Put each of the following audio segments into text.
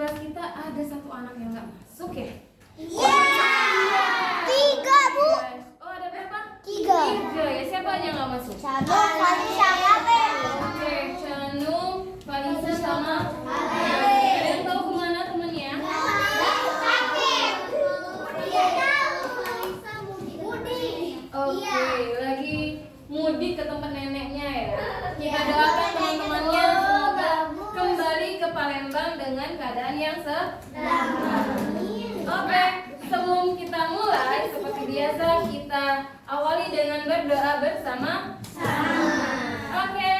kelas kita ada satu anak yang nggak masuk ya? Iya. 3, Bu. Oh, ada berapa? 3. 3 ya. Siapa aja nggak masuk? Satu kali siapa? Oke, Canum, Valisa sama Ale. Ada yang tahu kemana temennya? Oke, lagi mudik ke tempat neneknya ya. Kita doakan teman-temannya semoga kembali ke Palembang dengan keadaan yang selamat. Oke, sebelum kita mulai seperti biasa kita awali dengan berdoa bersama. Oke,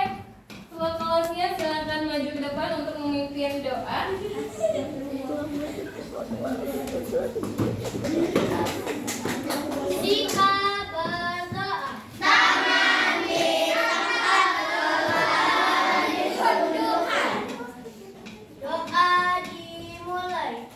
ketua kelasnya silakan maju ke depan untuk memimpin doa. Jika berdoa, tangan diangkat Tuhan. Doa dimulai.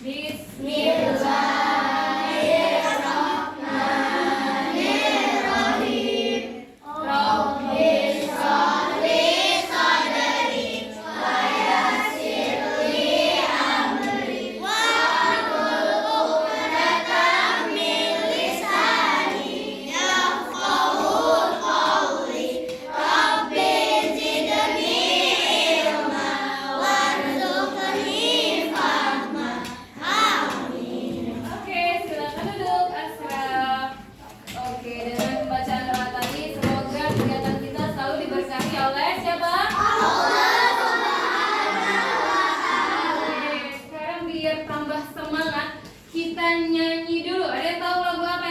Bismillahirrahmanirrahim. Rabbi sholli sadri wa yassir li amri wahlul 'uqdatam min lisani yafqahu qawli. Rabbi zidni ilma warzuqni fahma. Amin. Oke, silakan duduk Asraf. Oke, dengan pembacaan doa tadi semoga kegiatan kita selalu diberkahi oleh siapa? Oke, sekarang biar tambah semangat kita nyanyi dulu. Ada yang tahu lagu apa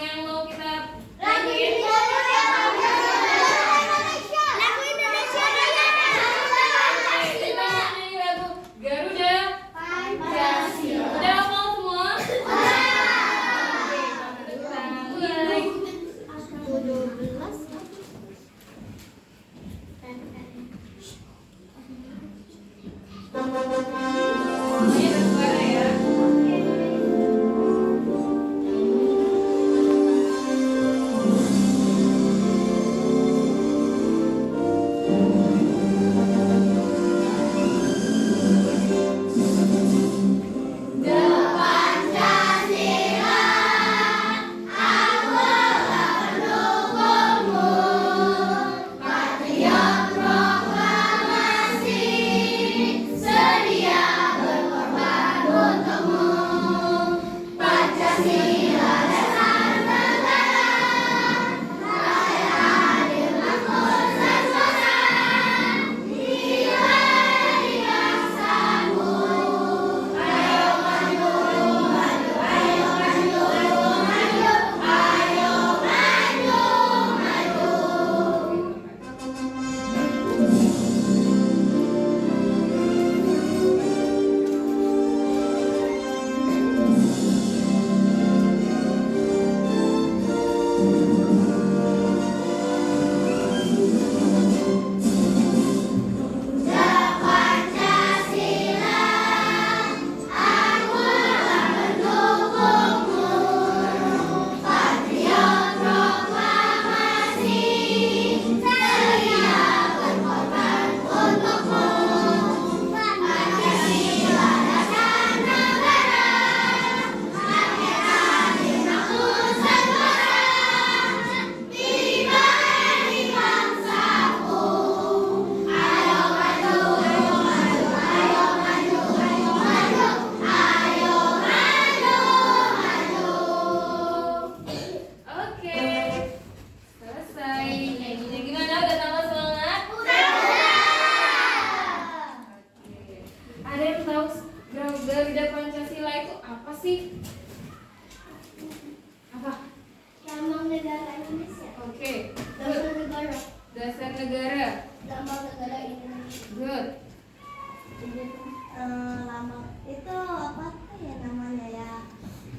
yang mau kita nyanyiin? Oke, kita nyanyi lagu Garuda Pancasila. Udah hafal semua? Oke, kita mulai. Semuanya bersuara ya. Oke, selesai. Nyanyinya gimana? Udah tambah semangat? Udah. Oke. Ada yang tahu Garuda Pancasila itu apa sih? Apa? Lambang negara Indonesia. Oke. Lambang negara. Dasar negara. Lambang negara Indonesia. Good. Lambang itu apa ya namanya ya?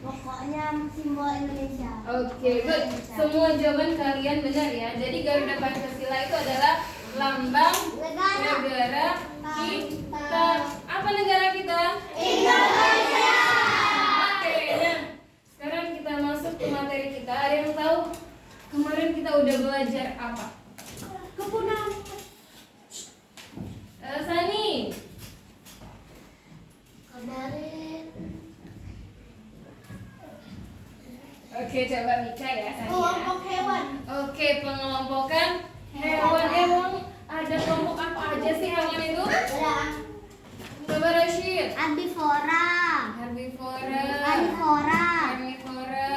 Pokoknya simbol Indonesia. Oke, good. Semua jawaban kalian benar ya. Jadi Garuda Pancasila itu adalah lambang negara kita. Apa negara kita? Indonesia. Oke, nah sekarang kita masuk ke materi kita. Ada yang tahu kemarin kita udah belajar apa? Sani. Oke, coba Mika ya. Kelompok hewan. Oke, pengelompokan hewan. Emang ada kelompok apa aja sih hewan itu? Coba Rashid. Herbivora. Herbivora. Karnivora. Karnivora.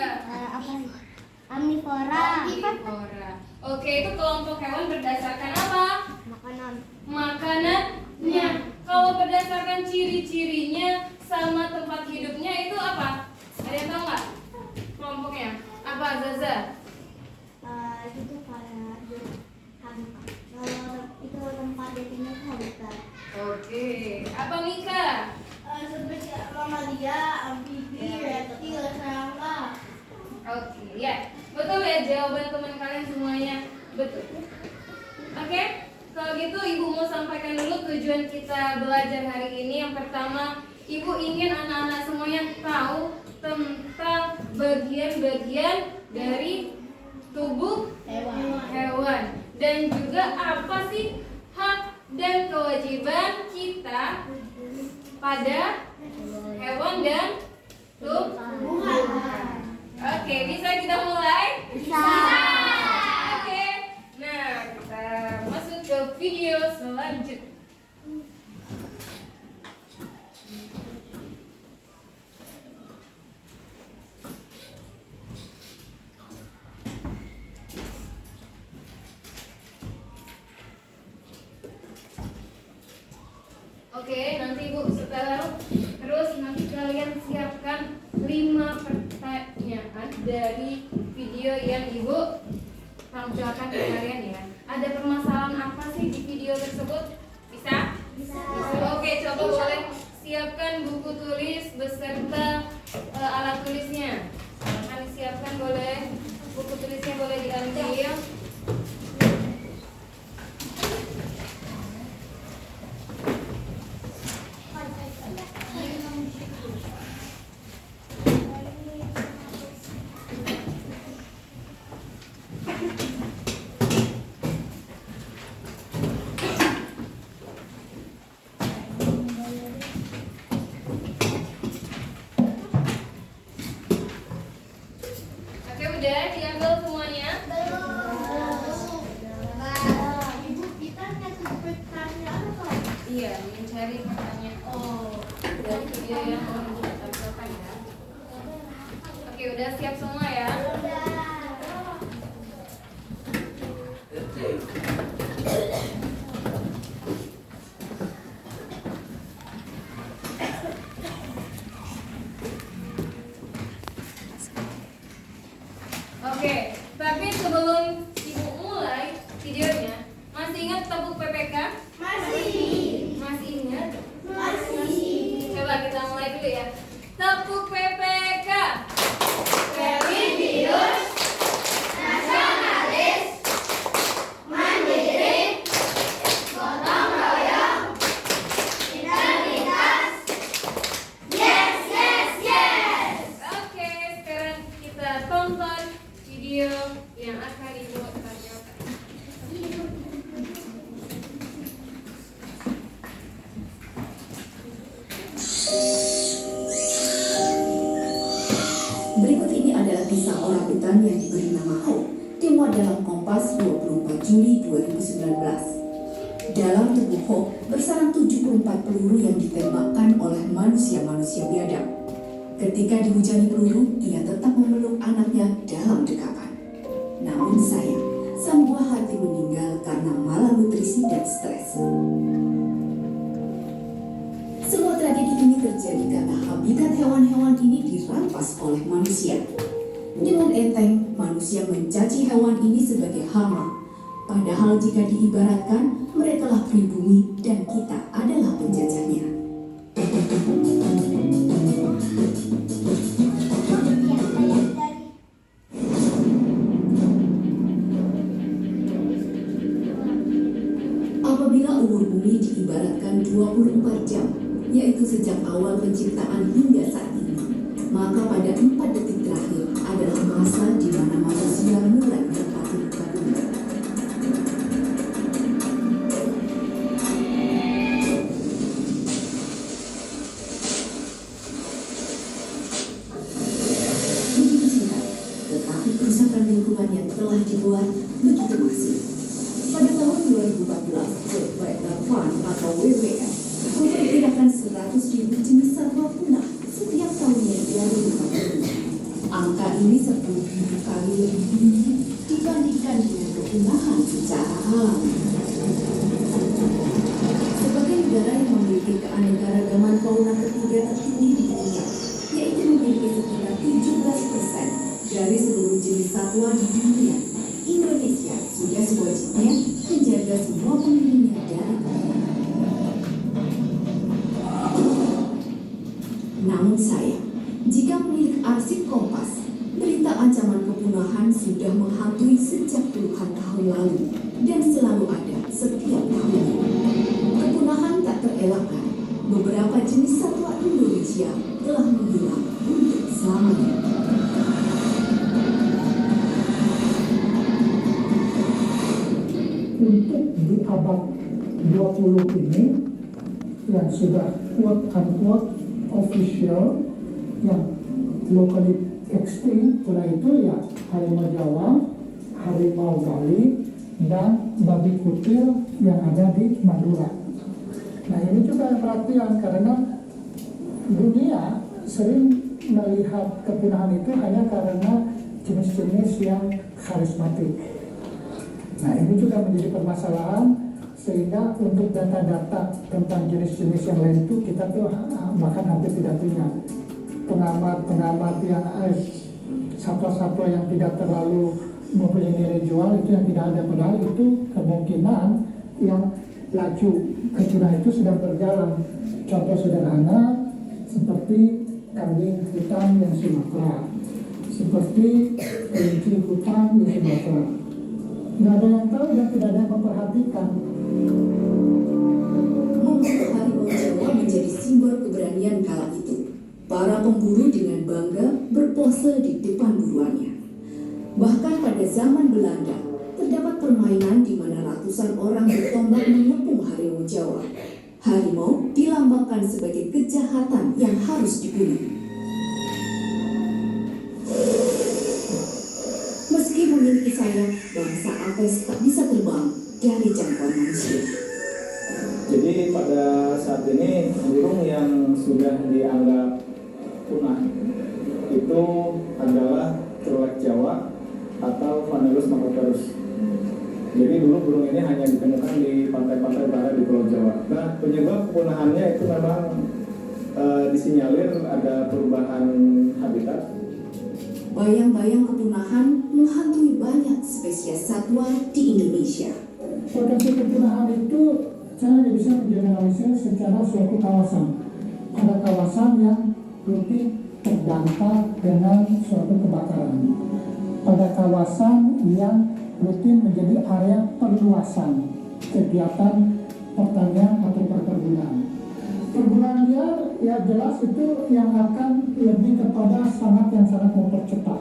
Omnivora. Omnivora. Oke, itu kelompok hewan berdasarkan apa? Makanan. Makanannya. Kalau berdasarkan ciri-cirinya sama tempat hidupnya itu apa? Ada yang tahu nggak? Kelompoknya apa, Zaza? Itu kayak itu tempat dia tinggal habitat. Oke, apa Mika? Seperti mamalia, amfibi, reptil, serangga. Oke, ya. Betul ya jawaban teman kalian semuanya. Betul. Oke, kalau gitu Ibu mau sampaikan dulu tujuan kita belajar hari ini. Yang pertama, Ibu ingin anak-anak semuanya tahu tentang bagian-bagian dari tubuh hewan dan juga apa sih hak dan kewajiban kita pada hewan dan tumbuhan. Oke, bisa kita mulai? Bisa. Oke. Nah, kita masuk ke video selanjutnya. Oke, nanti Ibu setelah terus nanti kalian siapkan 5 pertanyaan dari video yang Ibu tampilkan ke kalian ya. Ada permasalahan apa sih di video tersebut? Bisa? Bisa. Oke, coba boleh siapkan buku tulis beserta alat tulisnya. Akan disiapkan, boleh buku tulisnya boleh diambil. Oke, udah diambil semuanya? Ibu kita ngasih pertanyaan apa? Iya, mencari pertanyaan. Dari video yang mau Ibu tampilkan ya. Oke, udah siap semua ya? Oke, tapi sebelum Ibu mulai videonya, masih ingat tepuk PPK? Masih ingat? Coba kita mulai dulu ya. Tepuk PPK. Religius, nasionalis, mandiri, gotong royong, integritas. Yes, yes, yes. Oke, sekarang kita tonton video yang akan Ibu tampilkan. Berikut ini adalah kisah orangutan yang diberi nama Hope, dimuat dalam Kompas 24 Juli 2019. Dalam tubuh Hope bersarang 74 peluru yang ditembakkan oleh manusia-manusia biadab. Ketika dihujani peluru, ia tetap memeluk anaknya dalam dekapan. Namun sayang, sang buah hati meninggal karena malnutrisi dan stres. Semua tragedi ini terjadi karena habitat hewan-hewan ini dirampas oleh manusia. Dengan enteng, manusia mencaci hewan ini sebagai hama. Padahal jika diibaratkan, merekalah pribumi dan kita adalah penjajahnya. Apabila umur bumi diibaratkan 24 jam, yaitu sejak awal penciptaan hingga saat ini, maka pada 4 detik terakhir adalah masa di mana manusia mulai menempati muka bumi. telah dibuat begitu masif. Pada tahun 2014, World Wildlife Fund atau WWF memperkirakan 100.000 jenis satwa punah setiap tahunnya dari luar negeri. Angka ini 10.000 kali lebih tinggi dibandingkan dengan kepunahan secara alami. Sebagai negara yang memiliki keanekaragaman fauna ketiga tertinggi di dunia, yaitu memiliki sekitar 17% dari seluruh jenis satwa di dunia, Indonesia sudah sewajibnya menjaga semua penghuninya dari kepunahan. Namun sayang, jika menilik arsip Kompas, berita ancaman kepunahan sudah menghantui sejak puluhan tahun lalu dan selalu ada setiap tahunnya. Kepunahan tak terelakkan, beberapa jenis satwa Indonesia telah menghilang untuk selamanya. Untuk di abad 20 ini yang sudah quote-unquote official, yang locally extinct, setelah itu ya harimau Jawa, harimau Bali, dan babi kutil yang ada di Madura. Nah ini juga yang perhatian karena dunia sering melihat kepunahan itu hanya karena jenis-jenis yang karismatik. Nah ini juga menjadi permasalahan, sehingga untuk data-data tentang jenis-jenis yang lain itu kita tuh bahkan hampir tidak punya. Pengamat yang satwa-satwa yang tidak terlalu mempunyai nilai jual itu yang tidak ada, padahal itu kemungkinan yang laju kepunahan itu sedang berjalan. Contoh sederhana seperti kambing hutan yang Sumatera, seperti kelinci hutan di Sumatera. Tidak ada yang tahu dan tidak ada yang memperhatikan. Membuat harimau Jawa menjadi simbol keberanian kala itu. Para pemburu dengan bangga berpose di depan buruannya. Bahkan pada zaman Belanda, terdapat permainan di mana ratusan orang bertombak mengepung harimau Jawa. Harimau dilambangkan sebagai kejahatan yang harus dibunuh. Meski memiliki sayap, bangsa Apes tak bisa terbang dari jangkauan manusia. Jadi pada saat ini burung yang sudah dianggap punah itu adalah Keruak Jawa atau Vanellus macroperus. Jadi dulu burung ini hanya ditemukan di pantai-pantai utara di Pulau Jawa. Nah, penyebab kepunahannya itu memang disinyalir ada perubahan habitat. Bayang-bayang kepunahan menghantui banyak spesies satwa di Indonesia. Potensi kepunahan itu saya tidak bisa mengeneralisir secara suatu kawasan. Ada kawasan yang rutin terdampak dengan suatu kebakaran. Pada kawasan yang rutin menjadi area perluasan kegiatan pertanian atau perkebunan. Perkebunan liar ya jelas itu yang akan lebih kepada yang sangat mempercepat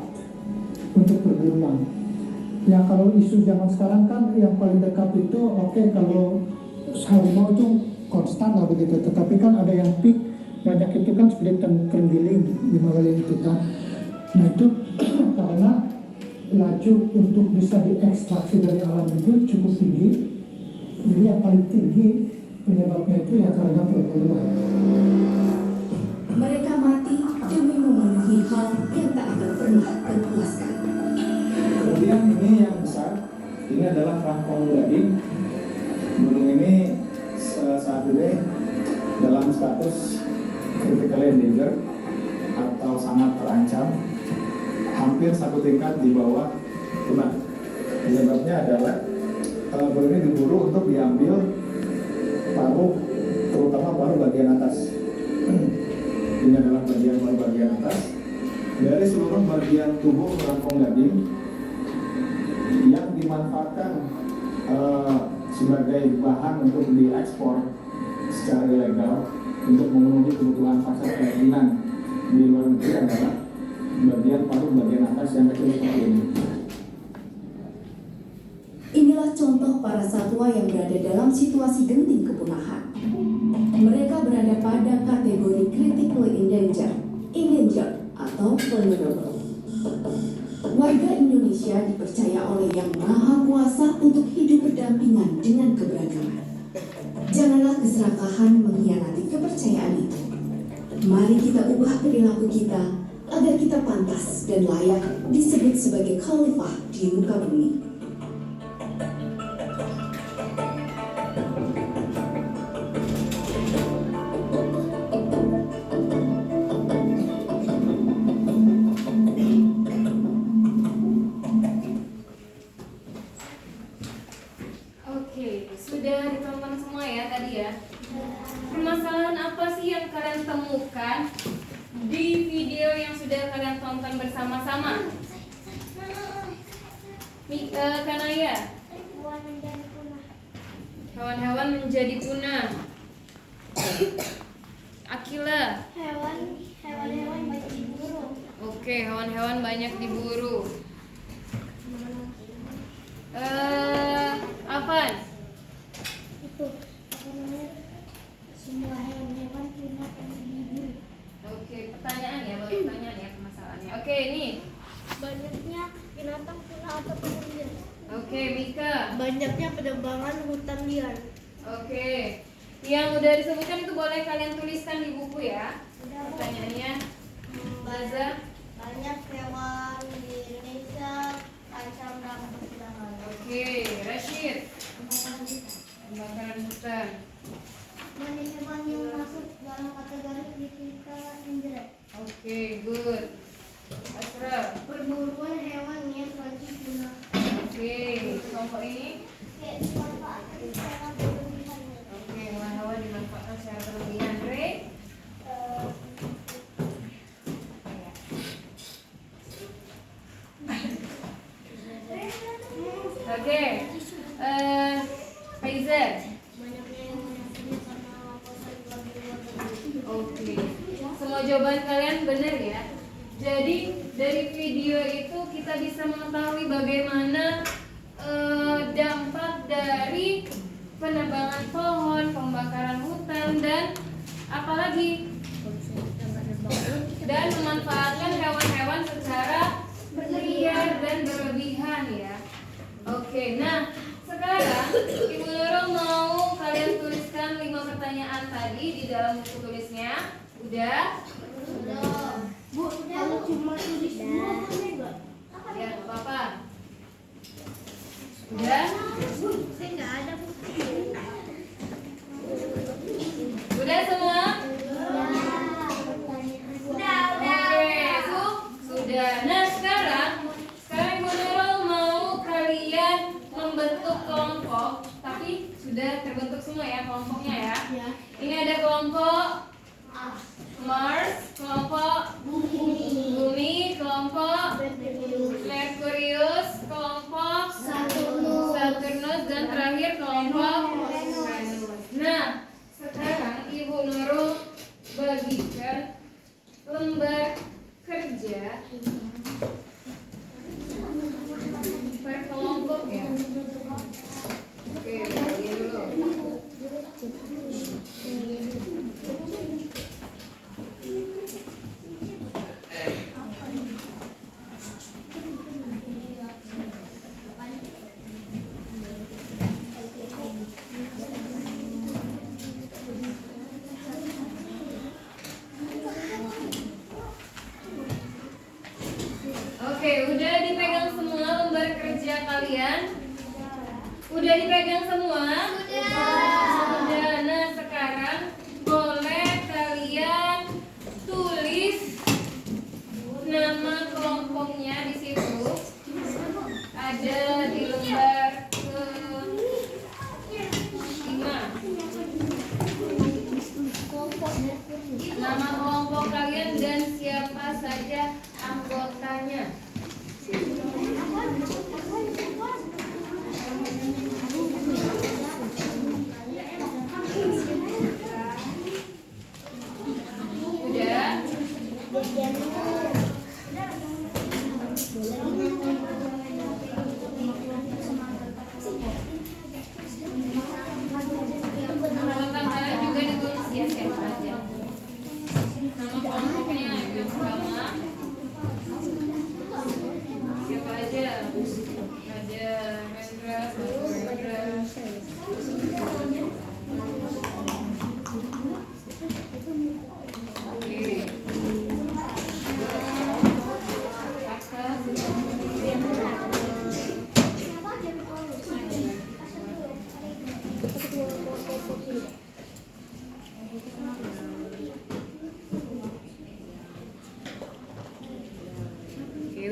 untuk perburuan. Ya kalau isu zaman sekarang kan yang paling dekat itu kalau harimau itu konstan lah begitu, tetapi kan ada yang peak banyak itu kan seperti terenggiling 5 kali itu kan. Nah itu karena laju untuk bisa diekstraksi dari alam itu cukup tinggi. Jadi yang paling tinggi penyebabnya itu ya karena perburuan. Mereka mati demi memenuhi hal yang tak akan pernah terpuaskan. Kemudian ini yang besar, ini adalah rangkong gading. Burung ini saat ini dalam status critically endangered atau sangat terancam, hampir satu tingkat di bawah punah. Penyebabnya adalah burung ini diburu untuk diambil paruh, terutama paruh bagian atas. Ini adalah bagian atas dari seluruh bagian tubuh rangkong gading yang dimanfaatkan sebagai bahan untuk diekspor secara ilegal untuk memenuhi kebutuhan pasar kerajinan di luar negeri adalah bagian paruh bagian atas yang kecil seperti ini. Inilah contoh para satwa yang berada dalam situasi genting kepunahan. Mereka berada pada kategori critically endangered, atau vulnerable. Warga Indonesia Indonesia dipercaya oleh Yang Maha Kuasa untuk hidup berdampingan dengan keberagaman. Janganlah keserakahan mengkhianati kepercayaan itu. Mari kita ubah perilaku kita agar kita pantas dan layak disebut sebagai khalifah di muka bumi. Oke, sudah ditonton semua ya tadi ya. Permasalahan apa sih yang kalian temukan di video yang sudah kalian tonton bersama-sama? Kanaya, hewan-hewan menjadi punah. Akila, Hewan-hewan banyak diburu. oke, hewan-hewan banyak diburu. Apaan? Itu apa namanya? Semua hewan-hewan punah karena diburu. Oke, pertanyaan ya, baru pertanyaan ya permasalahannya. Oke, ini. Banyaknya binatang punah atau liar. Oke, Mika. Banyaknya penerbangan hutan liar. Oke. Yang udah disebutkan itu boleh kalian tuliskan di buku ya. Pertanyaannya. Baza. Banyak hewan di Indonesia terancam dalam kepunahan. Oke, Rashid. Kebakaran hutan. Banyak hewan yang masuk dalam kategori critical injured. Oke, good. Asraf. Perburuan hewan yang terancam punah. Oke, kelompok ini. Dimanfaatkan secara berlebihan. Oke, hewan-hewan dimanfaatkan secara berlebihan. Ray. Oke, Faizal. Banyaknya yang menyakitnya karena laporan di luar negeri. Oke, semua jawaban kalian benar ya. Jadi dari video itu kita bisa mengetahui bagaimana dampak dari penebangan pohon, pembakaran hutan, dan apalagi dan memanfaatkan hewan-hewan secara liar dan berlebihan ya. Oke, nah sekarang Ibu Nurul mau kalian tuliskan 5 pertanyaan tadi di dalam buku tulisnya. Udah? Bu, kalau cuma tulis dua boleh nggak? Ya, nggak apa-apa. Udah? Bu, saya nggak ada bu. Udah semua? Udah. Oke, sudah. Nah, sekarang Ibu Nurul mau kalian membentuk kelompok, tapi sudah terbentuk semua ya kelompoknya ya. Ya. Ini ada kelompok Mars, kelompok Bumi, kelompok Merkurius, kelompok Saturnus, dan terakhir kelompok Venus. Nah, sekarang Ibu Nurul bagikan lembar kerja per kelompok ya. Oke, bagi dulu. Oke, udah dipegang semua lembar kerja kalian? Udah dipegang semua? Udah. Nah, sekarang boleh kalian tulis nama kelompoknya di situ. Ada di lembar ke-5. Nama kelompok kalian dan siapa saja anggotanya. Udah? Nama kalian juga ditulis ya siapa aja. Nama kelompoknya yang pertama. Siapa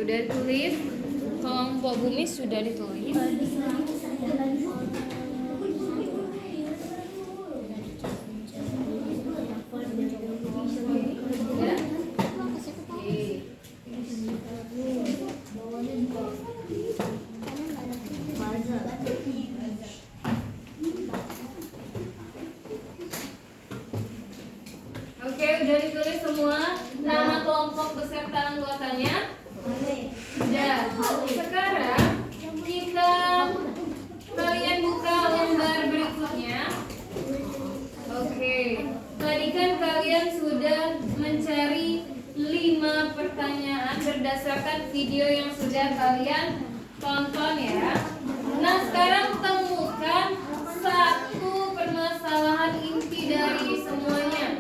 udah ditulis. Kelompok Bumi sudah ditulis. Ya? Oke. Oke, udah ditulis semua nama kelompok beserta anggotanya? Sudah. Sekarang kalian buka lembar berikutnya. Oke. Tadi kan kalian sudah mencari 5 pertanyaan berdasarkan video yang sudah kalian tonton ya. Nah, sekarang temukan satu permasalahan inti dari semuanya.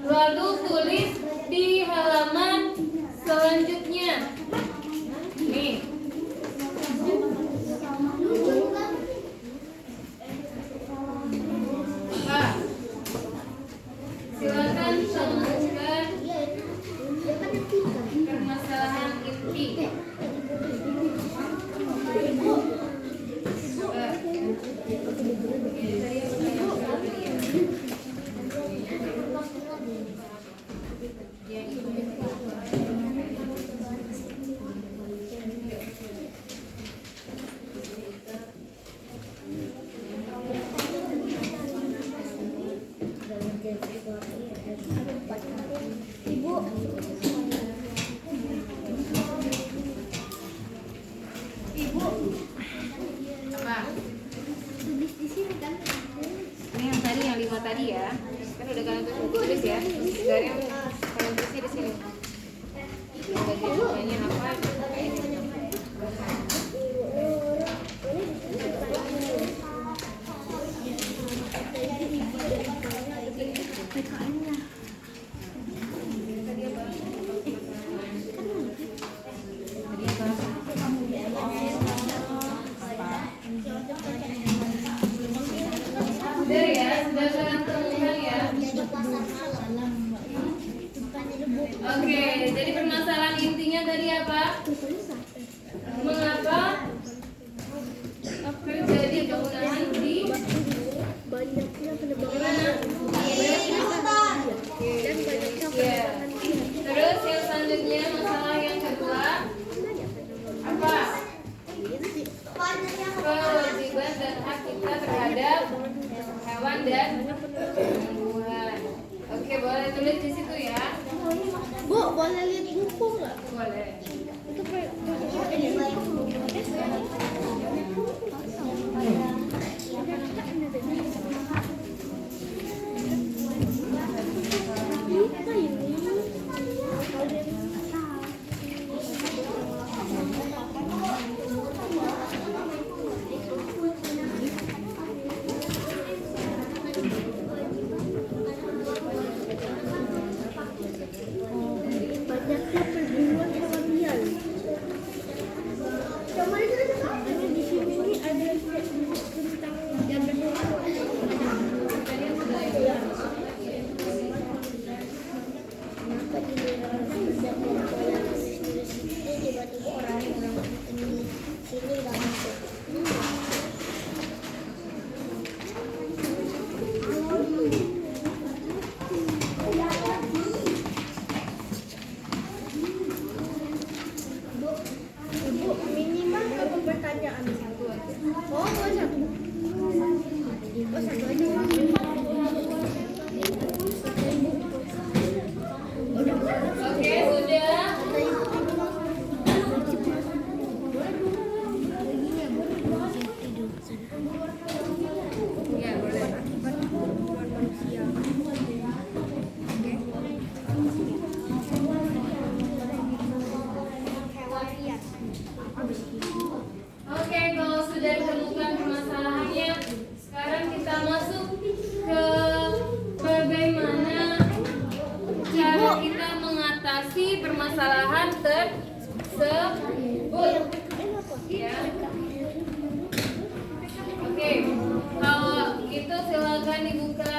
Lalu tulis di halaman selanjutnya. Nih. Apa? Silakan temukan permasalahan inti. Apa? Ini yang tadi, yang 5 tadi ya. Kan udah kalian tulis ya. Sekarang kalian tulisnya di sini. Bagian apa? Sudah ya, sudah kalian temukan ya. Oke, jadi permasalahan intinya tadi apa? Mengapa terjadi penggunaan di gimana? Ya. Terus yang selanjutnya masalah yang kedua apa? Kewajiban dan hak kita terhadap hewan dan tumbuhan. Oke, boleh tulis di situ ya. Bu, boleh lihat buku nggak? Boleh. Banyaknya perburuan hewan liar. Di sini ada tentang yang kenapa di tiba-tiba orang-orang ini sini nggak masuk. Ibu, minimal berapa pertanyaan? Oh, satu. Oh, satu aja. Oke, sudah. Ya, boleh. Oke, kalau sudah ditemukan permasalahannya, sekarang kita masuk ke bagaimana cara kita mengatasi permasalahan tersebut. Ya. Oke, kalau gitu silakan dibuka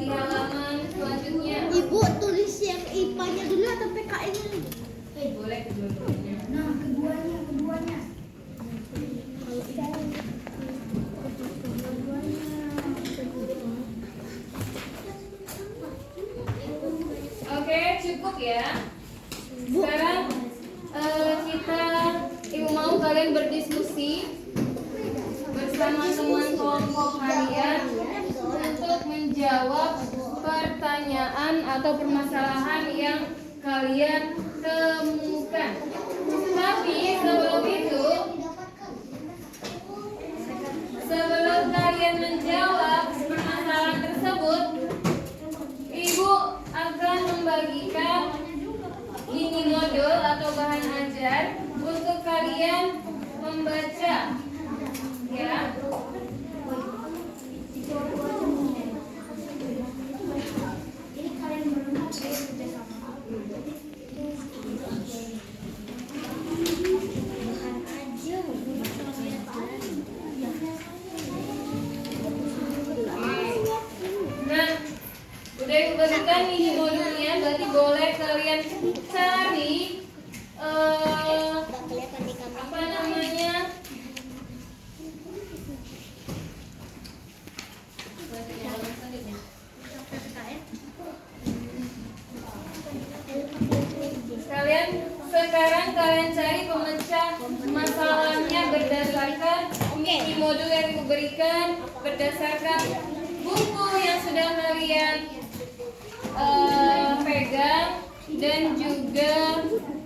di halaman selanjutnya. Ibu tulis yang IPA-nya dulu atau PKN-nya? Boleh kedua-duanya. Nah, keduanya. Oke, cukup ya. Sekarang Ibu mau kalian berdiskusi bersama teman kelompok kalian untuk menjawab pertanyaan atau permasalahan yang kalian temukan. Tapi sebelum kalian menjawab permasalahan tersebut, Ibu akan membagikan ini modul atau bahan ajar untuk kalian membaca, ya. Ini kalian berdua kerja sama. Bukan aja, Nah, udah Ibu bagikan ini modulnya, berarti boleh kalian cari kelihatan di kamera. apa namanya? Sekarang kalian cari pemecah masalahnya berdasarkan mini modul yang Ibu berikan, berdasarkan buku yang sudah kalian pegang, dan juga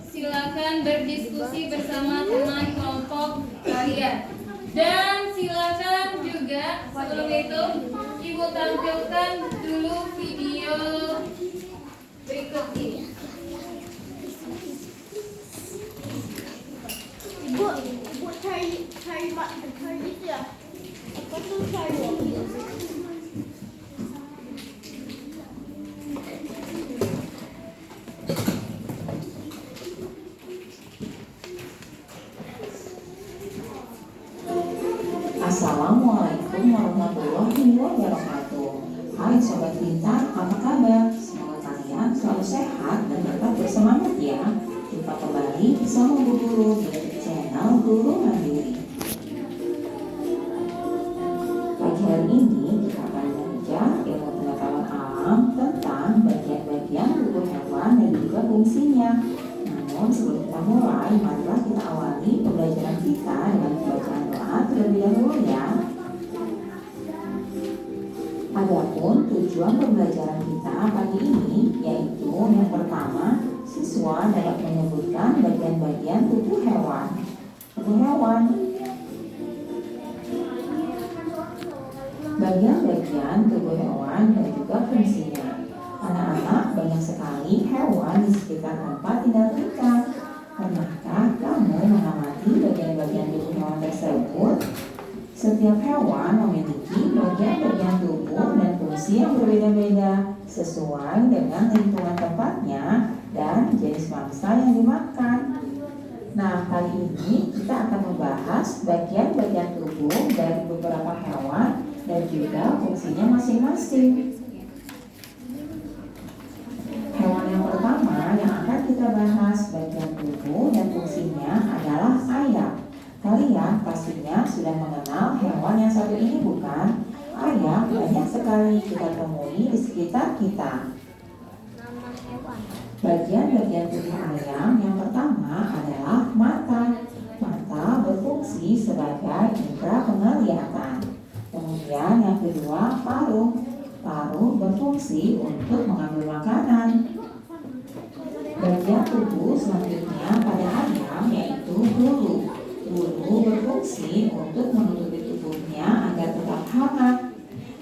silakan berdiskusi bersama teman kelompok kalian. Dan silakan juga sebelum itu Ibu tampilkan dulu video berikut ini. Bu cari itu ya. Apa tuh cari? Assalamualaikum warahmatullahi wabarakatuh. Hai Sobat Pintar, apa kabar? Semoga kalian selalu sehat dan tetap bersemangat ya. Jumpa kembali bersama Bu Guru di channel Guru Mandiri. Pagi hari ini kita akan belajar ilmu pengetahuan alam tentang bagian-bagian tubuh hewan dan juga fungsinya. Namun sebelum kita mulai, marilah kita awali pembelajaran kita dengan bacaan doa terlebih dahulu ya. Adapun tujuan pembelajaran kita pagi ini yaitu yang pertama, siswa dapat menyebutkan bagian-bagian tubuh hewan. Bagian-bagian tubuh hewan dan juga fungsinya. Anak-anak, banyak sekali hewan di sekitar tempat tinggal kita. Pernahkah kamu mengamati bagian-bagian tubuh hewan tersebut? Setiap hewan memiliki bagian-bagian tubuh dan fungsi yang berbeda-beda sesuai dengan lingkungan tempatnya dan jenis mangsa yang dimakan. Nah, kali ini kita akan membahas bagian-bagian tubuh dari beberapa hewan dan juga fungsinya masing-masing. Hewan yang pertama yang akan kita bahas bagian tubuh dan fungsinya adalah ayam. Kalian pastinya sudah mengenal hewan yang satu ini, bukan? Ayam banyak sekali kita temui di sekitar kita. Bagian-bagian tubuh ayam yang pertama adalah mata. Mata berfungsi sebagai indera penglihatan. Kemudian yang kedua paruh. Paruh berfungsi untuk mengambil makanan. Bagian tubuh selanjutnya pada ayam yaitu bulu. Bulu berfungsi untuk menutupi tubuhnya agar tetap hangat.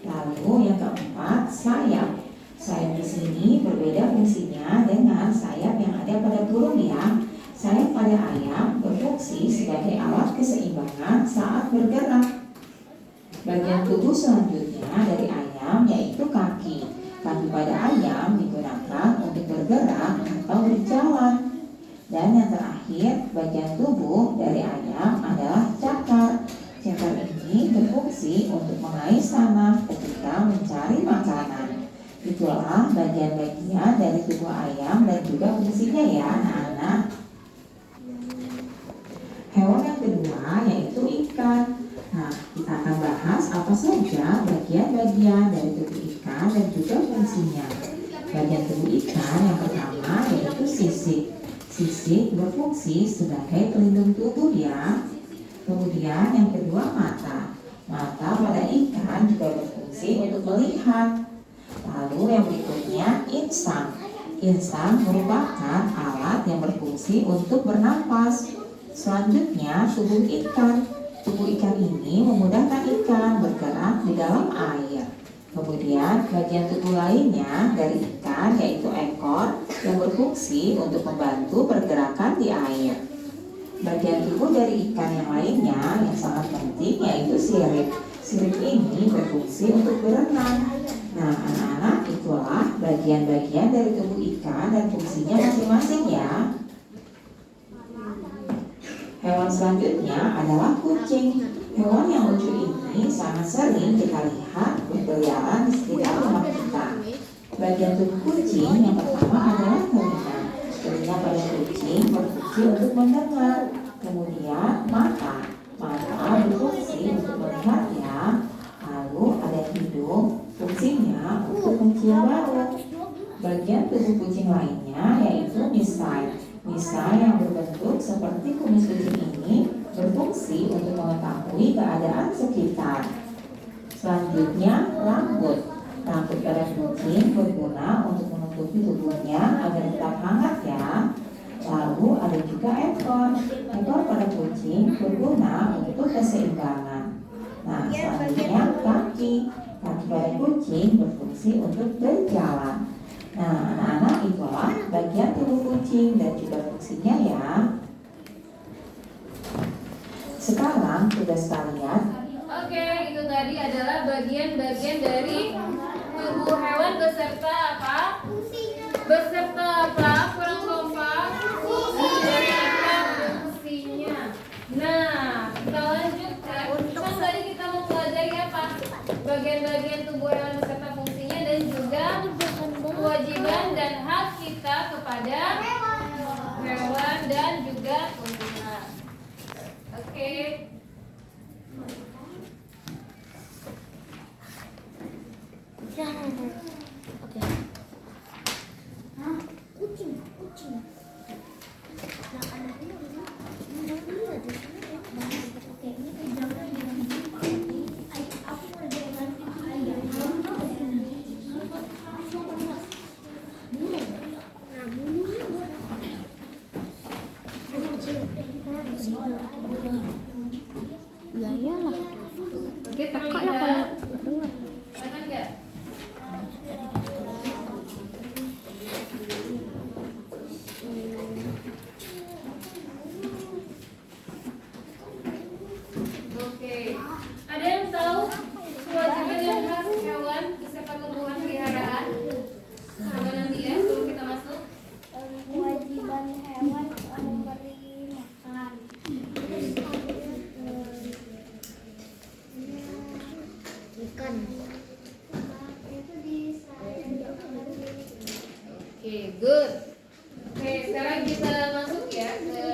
Lalu yang keempat, sayap. Sayap di sini berbeda fungsinya dengan sayap yang ada pada burung ya. Sayap pada ayam berfungsi sebagai alat keseimbangan saat bergerak. Bagian tubuh selanjutnya dari ayam yaitu kaki. Kaki pada ayam digunakan untuk bergerak atau berjalan. Dan yang terakhir, bagian tubuh dari ayam adalah cakar. Cakar ini berfungsi untuk mengais tanah ketika mencari makanan. Itulah bagian-bagian dari tubuh ayam dan juga fungsinya ya anak-anak. saja bagian-bagian dari tubuh ikan dan juga fungsinya. Bagian tubuh ikan yang pertama yaitu sisik. Sisik berfungsi sebagai pelindung tubuh ya. Kemudian yang kedua mata. Mata pada ikan juga berfungsi untuk melihat. Lalu yang berikutnya insang. Insang merupakan alat yang berfungsi untuk bernapas. Selanjutnya tubuh ikan. Tubuh ikan ini memudahkan ikan bergerak di dalam air. Kemudian bagian tubuh lainnya dari ikan yaitu ekor yang berfungsi untuk membantu pergerakan di air. Bagian tubuh dari ikan yang lainnya yang sangat penting yaitu sirip. Sirip ini berfungsi untuk berenang. Nah, anak-anak, itulah bagian-bagian dari tubuh ikan dan fungsinya masing-masing ya. Hewan selanjutnya adalah kucing. Hewan yang lucu ini sangat sering kita lihat berkeliaran di sekitar rumah kita. Bagian tubuh kucing yang pertama adalah telinga. Telinga pada kucing berfungsi untuk mendengar. Kemudian mata. Mata berfungsi untuk melihat ya. Lalu ada hidung, fungsinya untuk mencium bau. Bagian tubuh kucing lainnya yaitu misai. Misai yang berbentuk seperti kumis kucing ini berfungsi untuk mengetahui keadaan sekitar. Selanjutnya rambut. Rambut pada kucing berguna untuk menutupi tubuhnya agar tetap hangat ya. Lalu ada juga ekor. Ekor pada kucing berguna untuk keseimbangan. Nah, selanjutnya kaki. Kaki pada kucing berfungsi untuk berjalan. Nah, anak-anak, itulah bagian tubuh kucing dan juga fungsinya ya. Sekarang tugas kalian. Oke, itu tadi adalah bagian-bagian dari tubuh hewan beserta apa? Beserta apa? Kurang kompak. Beserta fungsinya. Nah, kita lanjutkan. Kan tadi kita mau pelajari apa? Bagian-bagian tubuh hewan beserta fungsinya dan juga kewajiban dan hak kita kepada hewan dan juga tumbuhan. Oke. Oke. Kucing. Nah, anaknya oke, ini jangan aku mau jalan ayam. Ya iyalah. Oke, Kakak ya kalau dengar. Aman nggak? Oke. Ada yang tahu kewajiban dan hak hewan beserta tumbuhan peliharaan? Coba nanti ya, sebelum kita masuk. Kewajiban hewan memberi makan. Ikan. Itu di Oke, good. Oke, sekarang kita masuk ya ke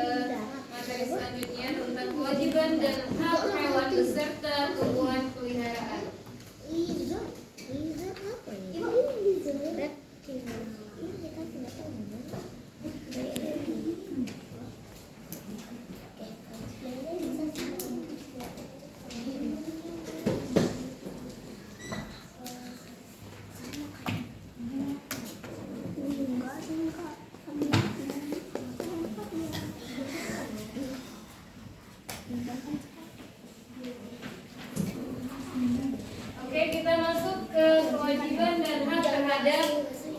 materi selanjutnya tentang kewajiban dan hak hewan beserta tumbuhan peliharaan. Ibu, apa ya? Ini kita tidak tahu. Oke, kita masuk ke kewajiban dan hak terhadap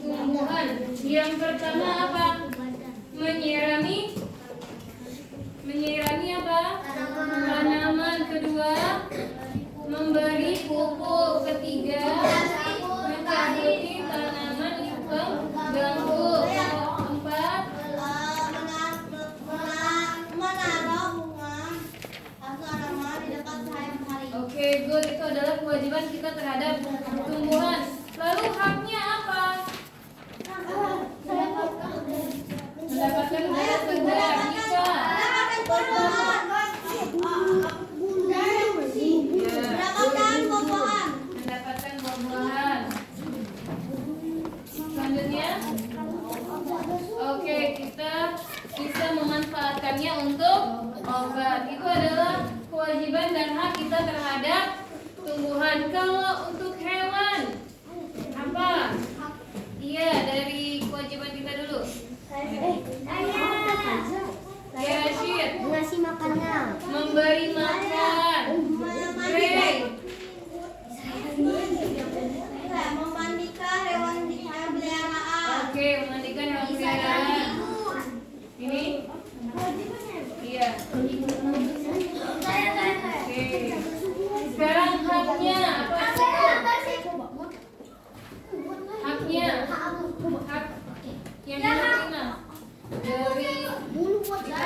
tumbuhan. Yang pertama apa? Menyirami apa? Tanaman. Kedua, memberi pupuk. Ketiga, mencabuti tanaman yang pengganggu. Keempat, menaruh bunga atau tanaman di dekat cahaya matahari. oke, good. Itu adalah kewajiban kita terhadap tumbuhan. Lalu haknya apa? Mendapatkan udara segar. Nika. Bunda yang bersih. Mendapatkan popok Oke, kita bisa memanfaatkannya untuk obat. Itu adalah kewajiban dan hak kita terhadap tumbuhan. Kalau untuk hewan, apa? Iya, dari kewajiban kita dulu. Ya, Syed. Ngasih makannya. Memberi makan. Ray. Memandikan hewan peliharaan. Oke, memandikan hewan peliharaan. Ini? Iya. Oke. Sekarang haknya apa? Haknya. Hak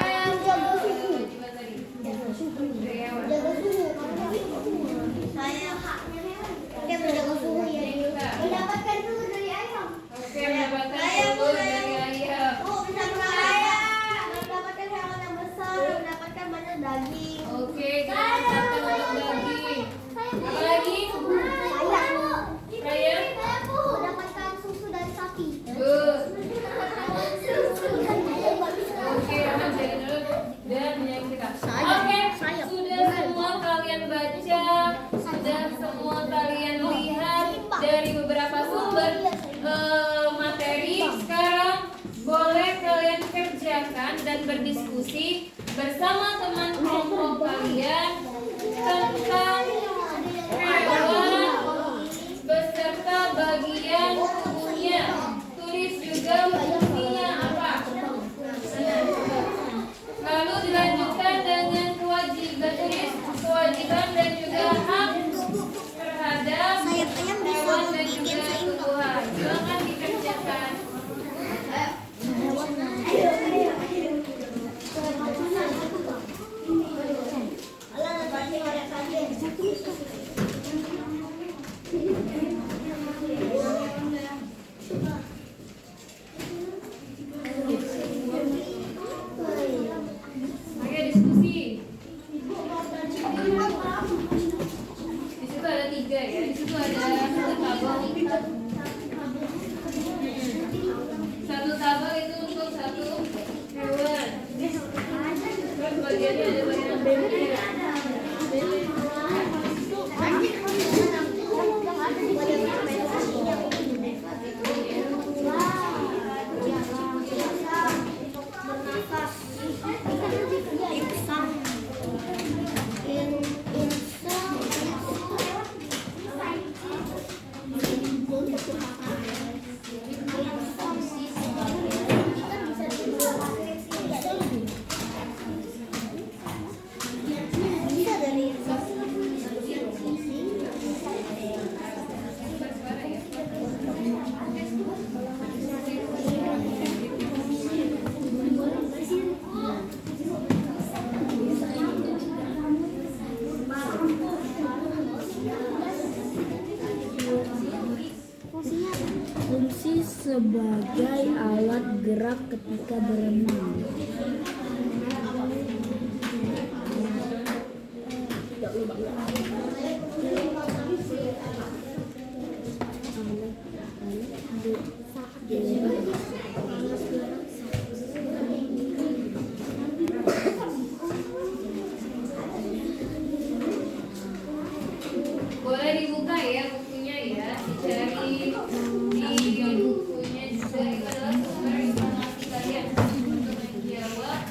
yang diterima dari kewajiban tadi. Dari hewan. Saya haknya dia menjaga suhu ya. Mendapatkan suhu dari ayam. Oke, mendapatkan telur dari ayam. Bisa mendapatkan hewan yang besar, mendapatkan banyak daging. Oke, kita mendapatkan untuk daging. Apa lagi? Saya Mendapatkan susu dari sapi. Good. Oke, aman jadi dulu dan yang kita. Oke, sudah semua kalian baca, sudah semua kalian lihat dari beberapa sumber materi. Sekarang boleh kalian kerjakan dan berdiskusi bersama teman kelompok kalian tentang hewan beserta bagian tubuhnya. Tulis juga fungsinya apa. Lalu dilanjutkan dengan kewajiban, tulis kewajiban dan juga hak terhadap hewan dan juga tumbuhan. Silakan dikerjakan. Oke, diskusi. Di situ ada 3 ya. Di situ ada satu tabel itu untuk satu hewan. Terus bagiannya ada bagian Fungsi sebagai alat gerak ketika berenang. boleh dibuka ya bukunya ya, dicari di bukunya juga. Itu adalah sumber informasi kalian untuk menjawab.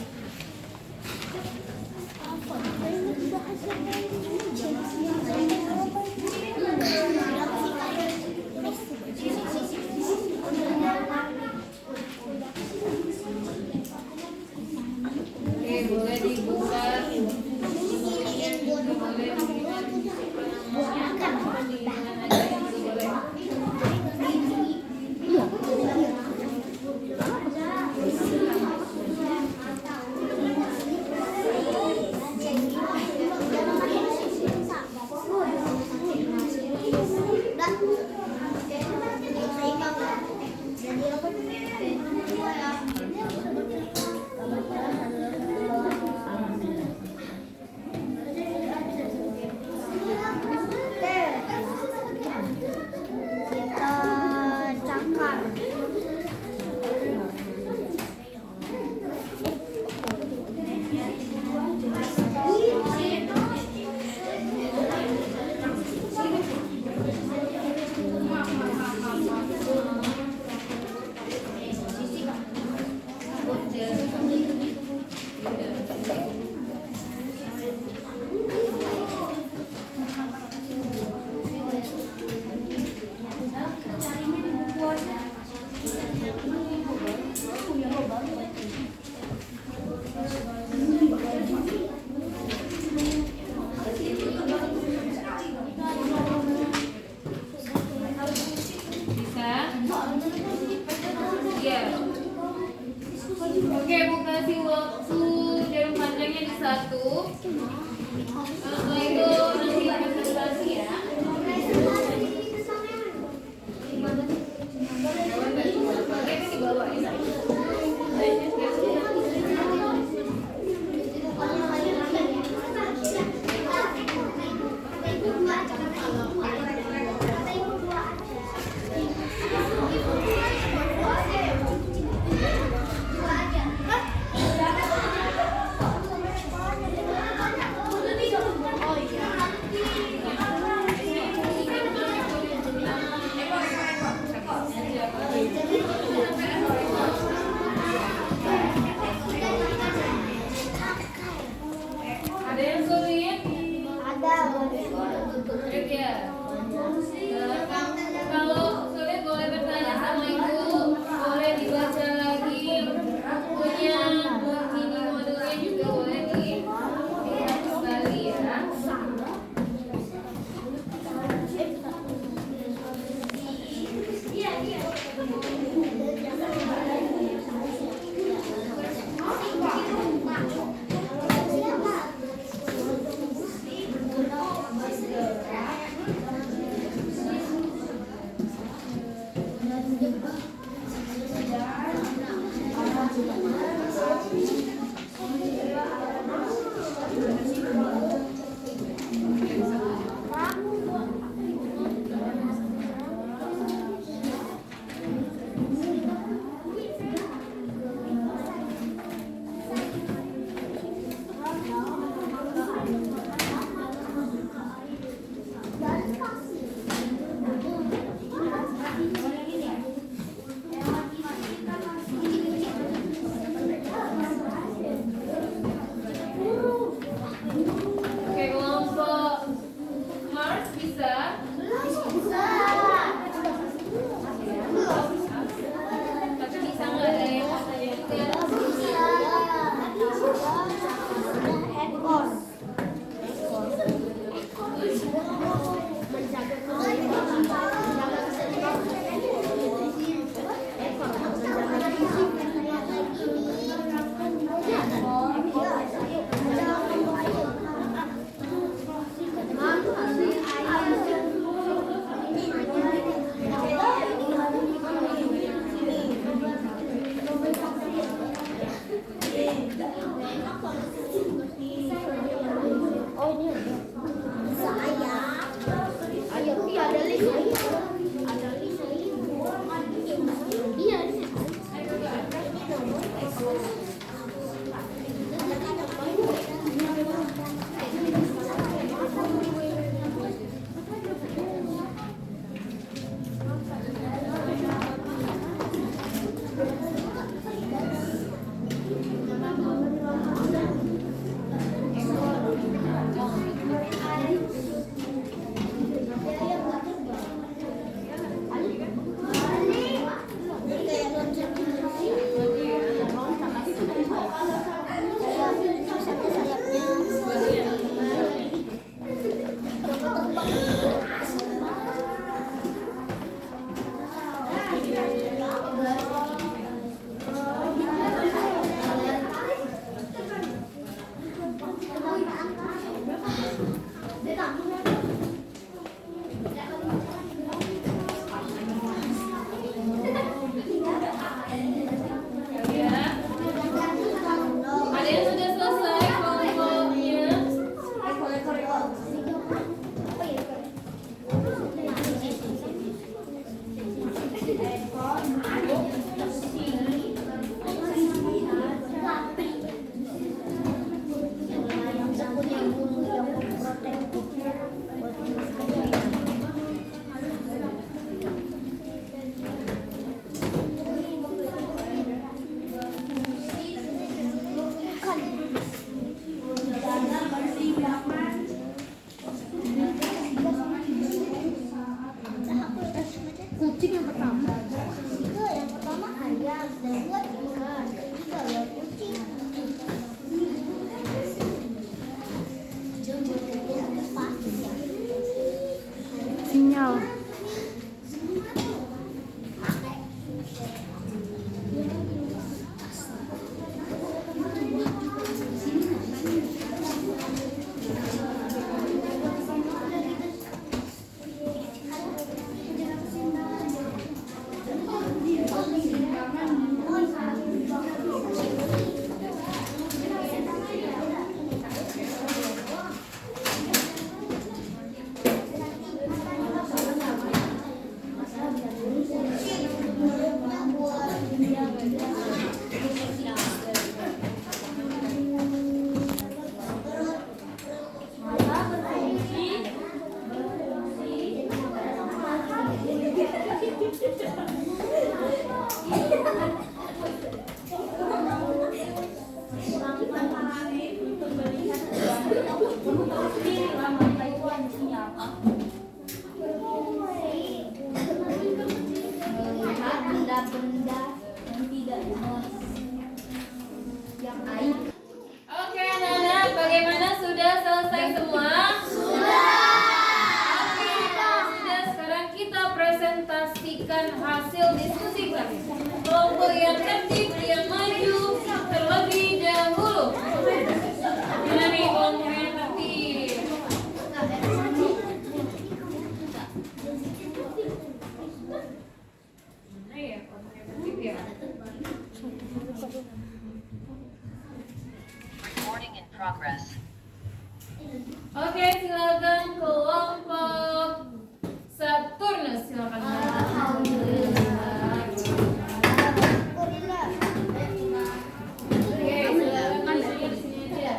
Iya. Oke, Bu kasih waktu jarum panjangnya di 1. Setelah itu nanti presentasi ya. Oh iya. Melihat benda-benda yang tidak jelas, yang aib. Oke anak-anak, bagaimana sudah selesai semua? Sudah. Oke, kalau sudah sekarang kita presentasikan hasil diskusi kami. Kelompok yang tertib yang maju terlebih dahulu. Mana nih kelompok yang tertib? Mana ya kelompok yang tertib ya? Recording in progress. Oke, silakan kelompok Saturnus, silakan. Oke, silakan di sini aja.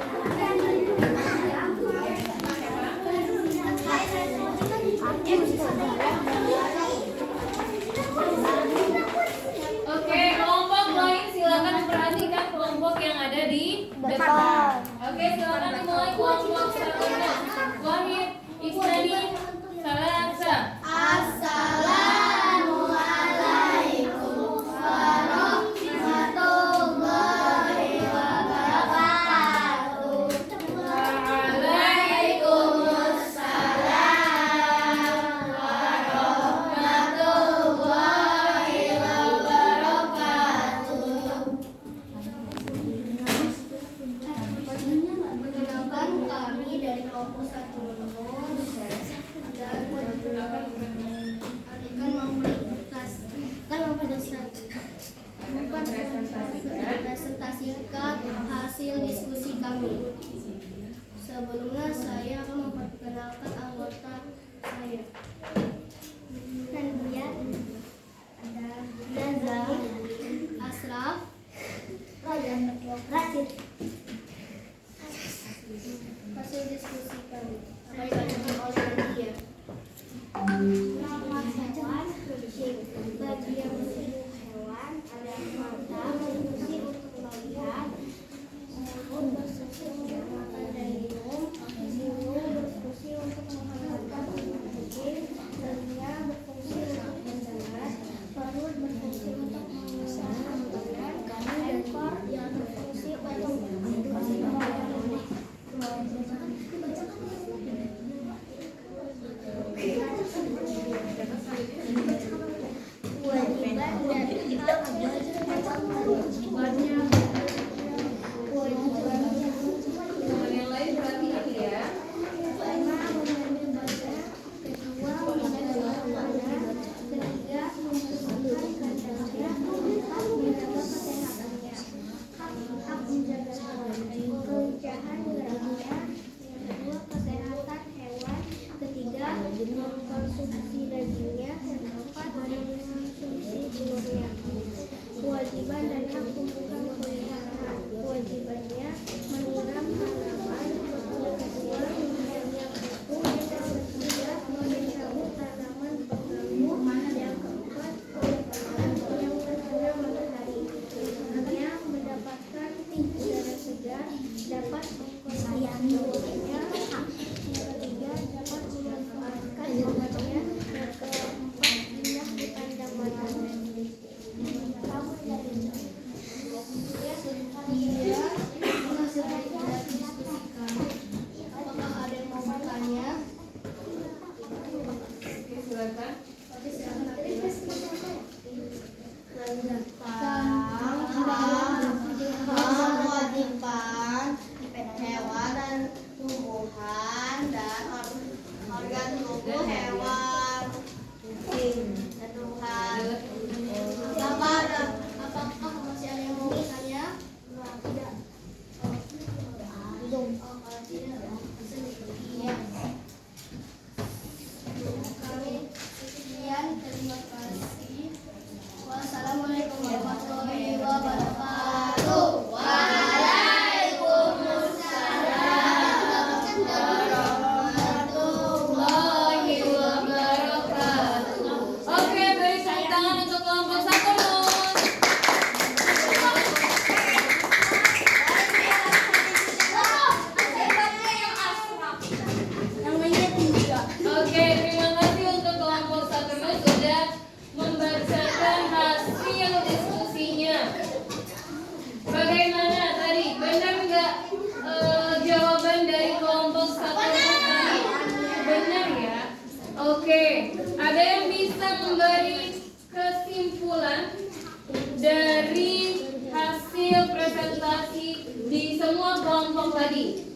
Oke, kelompok lain silakan perhatikan kelompok yang ada di depan. Oke, silakan dimulai kelompok Saturnus. Wahid, Iksani, Salansa. Assalamualaikum warahmatullahi wabarakatuh. Waalaikumsalam warahmatullahi wabarakatuh. Perkenalkan, kami dari kelompok Saturnus dan mempresentasikan hasil diskusi kami. Sebelumnya saya akan memperkenalkan anggota saya. Dia ada Naza, Asraf, Rashid. Hasil diskusi kami apa yang dilakukan oleh dia. Nama hewan bagi yang bertubuh hewan ada mata berfungsi untuk melihat, mulut berfungsi untuk makan dan minum, hidung berfungsi untuk menghangatkan kencing, telinga berfungsi untuk mendengar, perut berfungsi untuk mengeluarkan makanan, ekor yang berfungsi untuk Teman yang lain perhatikan ya. Mengkonsumsi dagingnya, dan keempat mengkonsumsi telurnya. Kewajiban dan hak tumbuhan peliharaan. Kewajibannya menyiram tanaman, yang kedua menyiramnya pupuk, yang ketiga mencabut tanaman pengganggu, yang keempat kewajiban yang terkena matahari. Artinya mendapatkan udara segar, dapat mengkonsumsi telurnya, yang ketiga dapat memanfaatkan obatnya, yang keempat indah dipandang matanya. Kamu dari memberi kesimpulan dari hasil presentasi di semua kelompok tadi.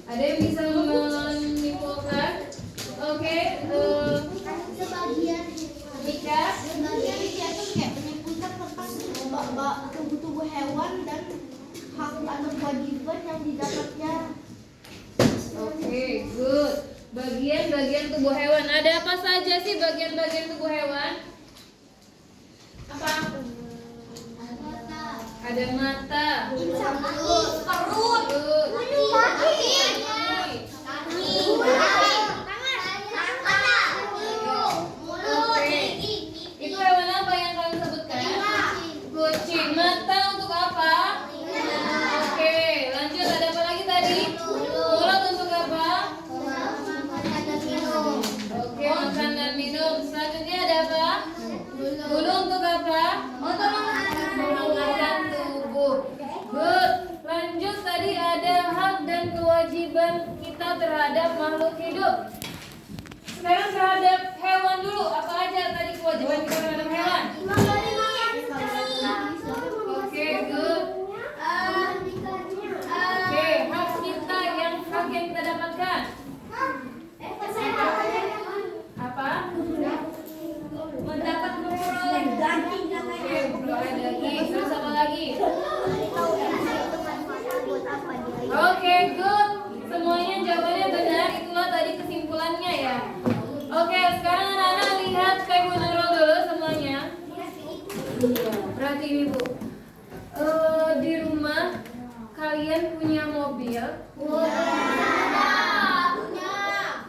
Ada yang bisa menyimpulkan? Oke, Sebagian Mika. dia tuh kayak menyimpulkan tentang tubuh hewan dan hak atau kewajiban yang didapatnya. Oke, good. Bagian-bagian tubuh hewan. Ada apa saja sih bagian-bagian tubuh hewan? Apa? Ada mata, Perut, kaki, Oke. Itu hewan apa yang kalian sebutkan? Kucing. Mata untuk apa? Oke, lanjut. Ada apa lagi tadi? Mulut untuk apa? Oke, makan dan minum. Selanjutnya ada apa? Bulu untuk apa? Mengangkat tubuh. Good. Lanjut, tadi ada hak dan kewajiban kita terhadap makhluk hidup. Sekarang terhadap hewan dulu. Apa aja tadi kewajiban kita terhadap hewan? Oke, good. Oke, hak kita yang kita dapatkan. Apa? Mendapat memperoleh daging. Oke, memperoleh daging. Terus apa lagi? Oke, good. Semuanya jawabannya benar. Itulah tadi kesimpulannya ya. Oke, sekarang anak-anak lihat kayak menurut dulu semuanya. Berarti ibu. Di rumah kalian punya mobil?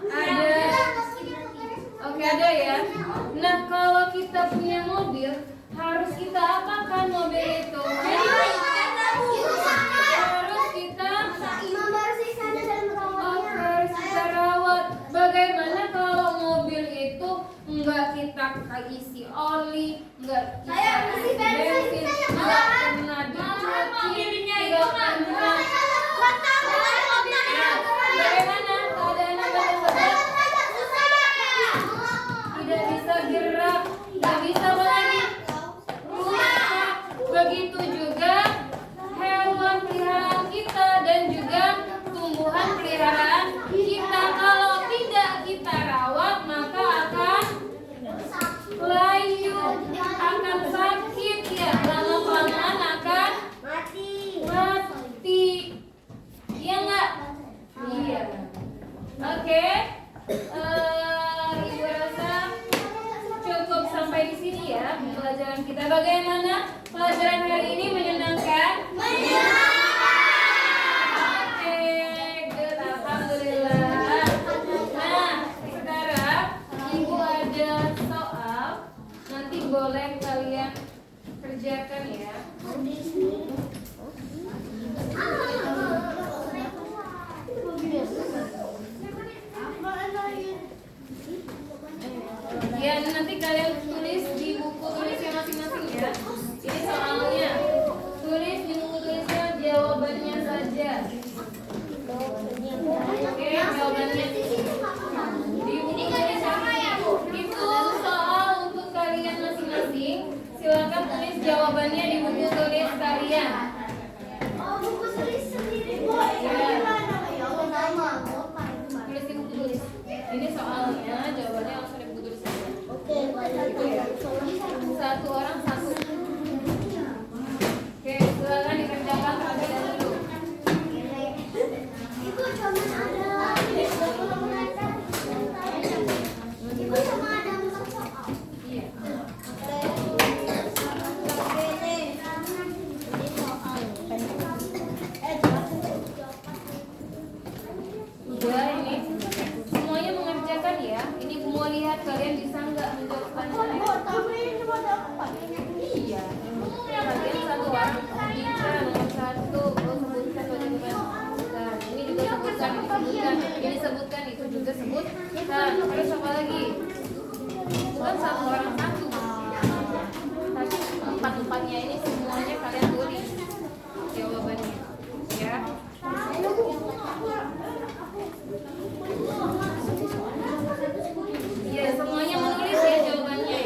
Ada. Oke, ada ya. Nah, kalau kita punya mobil, harus kita apakan mobil itu? Harus kita harus kita rawat. Bagaimana kalau mobil itu enggak kita isi oli, enggak kita isi bensin, enggak pernah dicuci, enggak pernah. Bagaimana keadaannya tersebut? Tidak bisa gerak, tidak bisa apa lagi? Rusak. Begitu juga hewan peliharaan kita dan juga tumbuhan peliharaan kita. Kalau tidak kita rawat, maka akan layu, akan sakit ya, lama-kelamaan akan mati. Iya enggak? Iya. Oke. Ibu rasa cukup sampai di sini ya pelajaran kita. Bagaimana pelajaran hari ini? Menyenangkan? Oke, good. Alhamdulillah. Nah, sekarang ibu ada soal. Nanti boleh kalian kerjakan ya. Ya, nanti kalian tulis di buku tulisnya masing-masing ya. Ini soalnya. Tulis di buku tulisnya jawabannya saja. Oke, jawabannya. Di buku tulisnya itu soal untuk kalian masing-masing. Silakan tulis jawabannya di buku tulis kalian. Tulis di buku tulis. Ini soalnya, jawabannya langsung di buku tulis saja. Gitu ya. Satu orang satu. Oke, silakan dikerjakan terlebih dahulu. Iya. Udah ini semuanya mengerjakan ya. Ini mau lihat kalian bisa nggak menjawab pertanyaan. Iya. Kalian satu orang bisa nomor satu. Sebutkan bagaimana. Nah, ini juga sebutkan, ini sebutkan, itu juga sebutkan. Terus apa lagi? Bukan satu orang satu. Tapi empat-empatnya ini semuanya kalian tulis jawabannya. Ya. Iya, semuanya menulis ya jawabannya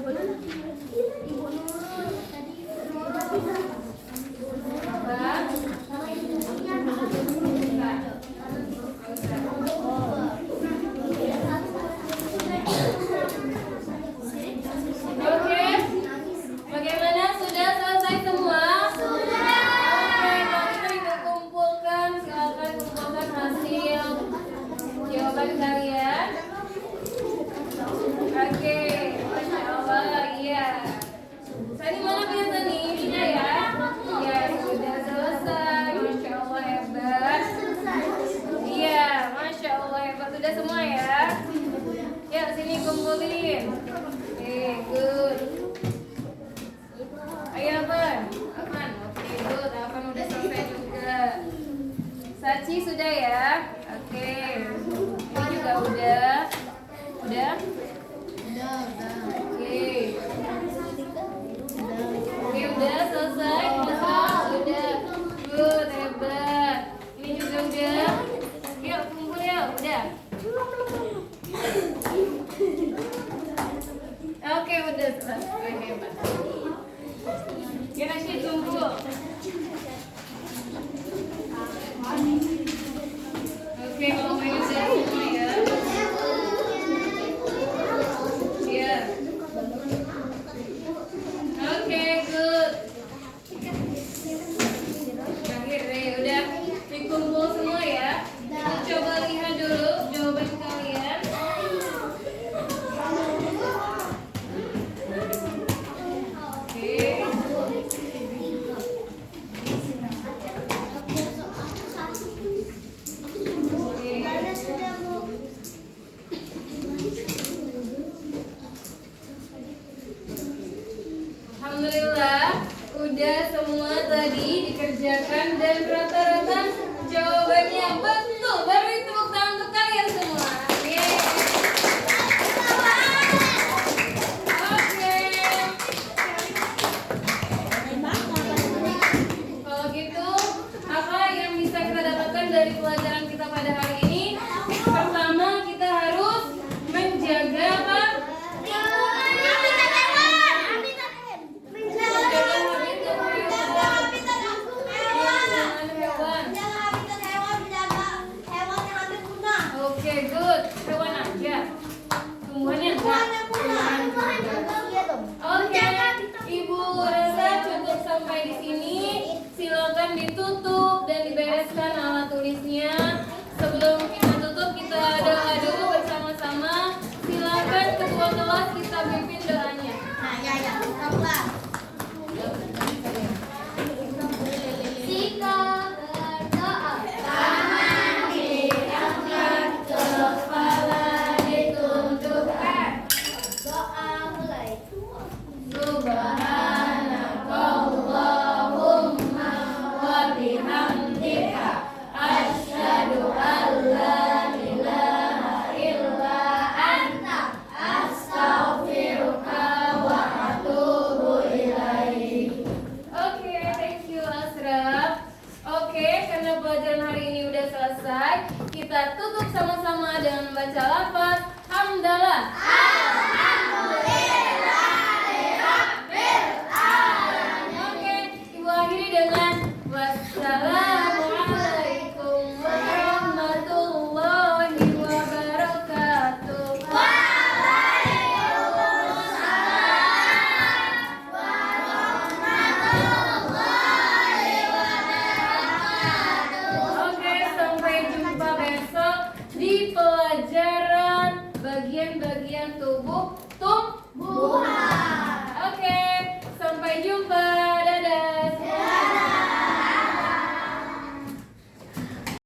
Oke, bagaimana? Sudah selesai semua? Sudah. Oke, kalau kita dikumpulkan, silakan kumpulkan hasil jawaban kalian. Oke, Masya Allah, iya. Tadi mana biasa nih? Sudah ya? Ya, sudah selesai. Masya Allah, hebat. Iya, Masya Allah, hebat. Sudah semua ya? Ya, sini kumpulin. Good. Ayo Afan. Afan. Oke, good. Afan udah selesai juga. Sachi sudah ya? Oke. Ini juga udah. Udah? Oke. Oke, udah selesai. Udah. Good, hebat. Ini juga udah. Yuk, kumpul ya. Udah. Oke, udah selesai. Hebat. Kita sih tunggu. Oke, kalau mau udah semua ya. Iya. Oke, good. Akhir deh, udah dikumpul semua ya. Coba lihat dulu jawaban kalian. Alhamdulillah, udah semua tadi dikerjakan dan rata-rata jawabannya betul. Beri tepuk tangan untuk kalian semua. Yeay. Oke. Kalau gitu, apa yang bisa kita dapatkan dari pelajaran kita pada hari ini? Pertama, kita harus menjaga apa? Oke, good. Hewan aja. Tumbuhannya enggak. Oke, Ibu rasa cukup sampai di sini. Silakan ditutup dan dibereskan alat tulisnya. Sebelum kita tutup, kita doa dulu bersama-sama. Silakan ketua kelas kita pimpin doanya. Kita berdoa. Kepala ditundukkan. Doa mulai. Subhanakallahumma wa bihamdika asyhadu an la ilaha illa anta astaghfiruka wa atubu ilaik. Oke, thank you Asraf. Oke, karena pelajaran hari ini udah selesai, kita tutup sama-sama dengan membaca lafaz hamdalah. Oke, Ibu akhiri dengan wassalamualaikum warahmatullahi wabarakatuh. Oke, sampai jumpa besok di pelajaran bagian-bagian tubuh tumbuhan.